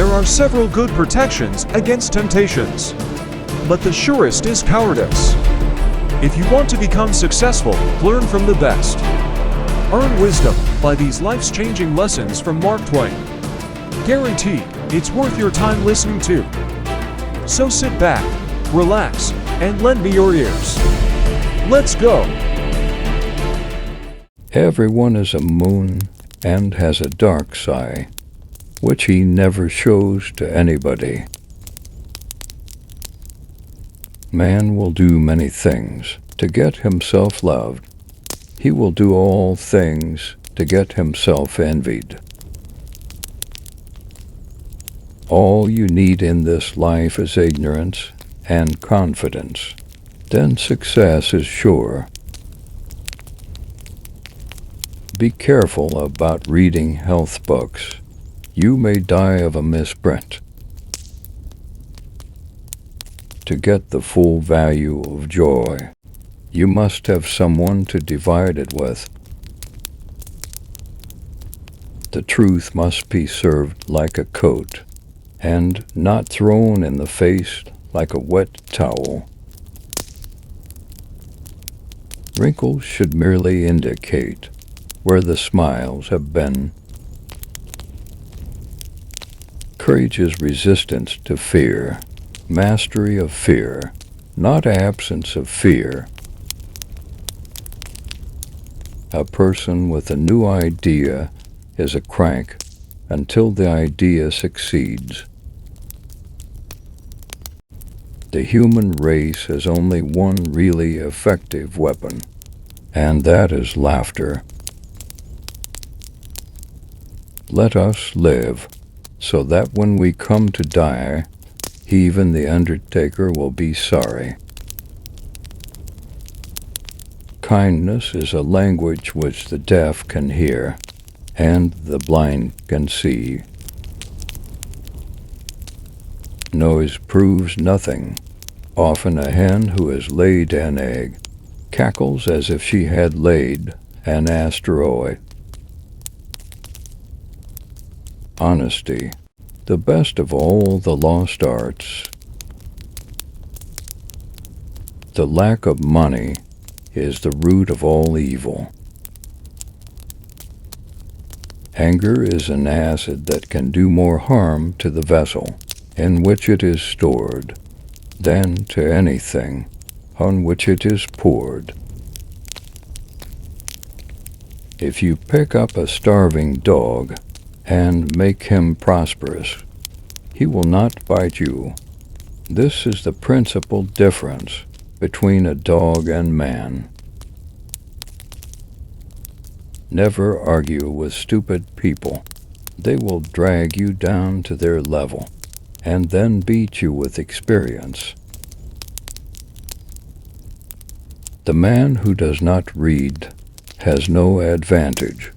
There are several good protections against temptations, but the surest is cowardice. If you want to become successful, learn from the best. Earn wisdom by these life-changing lessons from Mark Twain. Guaranteed, it's worth your time listening to. So sit back, relax, and lend me your ears. Let's go! Everyone is a moon and has a dark side, which he never shows to anybody. Man will do many things to get himself loved. He will do all things to get himself envied. All you need in this life is ignorance and confidence. Then success is sure. Be careful about reading health books. You may die of a misprint. To get the full value of joy, you must have someone to divide it with. The truth must be served like a coat, and not thrown in the face like a wet towel. Wrinkles should merely indicate where the smiles have been. Courage is resistance to fear, mastery of fear, not absence of fear. A person with a new idea is a crank until the idea succeeds. The human race has only one really effective weapon, and that is laughter. Let us live, so that when we come to die, even the undertaker will be sorry. Kindness is a language which the deaf can hear, and the blind can see. Noise proves nothing. Often a hen who has laid an egg cackles as if she had laid an asteroid. Honesty, the best of all the lost arts. The lack of money is the root of all evil. Anger is an acid that can do more harm to the vessel in which it is stored than to anything on which it is poured. If you pick up a starving dog and make him prosperous, he will not bite you. This is the principal difference between a dog and man. Never argue with stupid people. They will drag you down to their level and then beat you with experience. The man who does not read has no advantage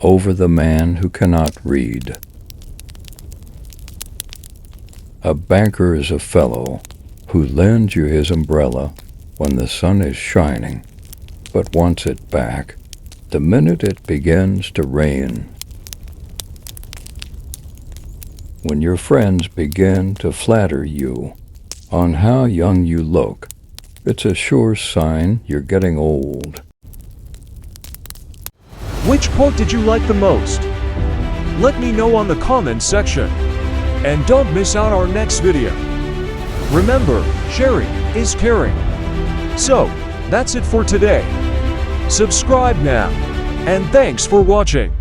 over the man who cannot read. A banker is a fellow who lends you his umbrella when the sun is shining, but wants it back the minute it begins to rain. When your friends begin to flatter you on how young you look, it's a sure sign you're getting old. Which quote did you like the most? Let me know on the comments section. And don't miss out our next video. Remember, sharing is caring. So, that's it for today. Subscribe now. And thanks for watching.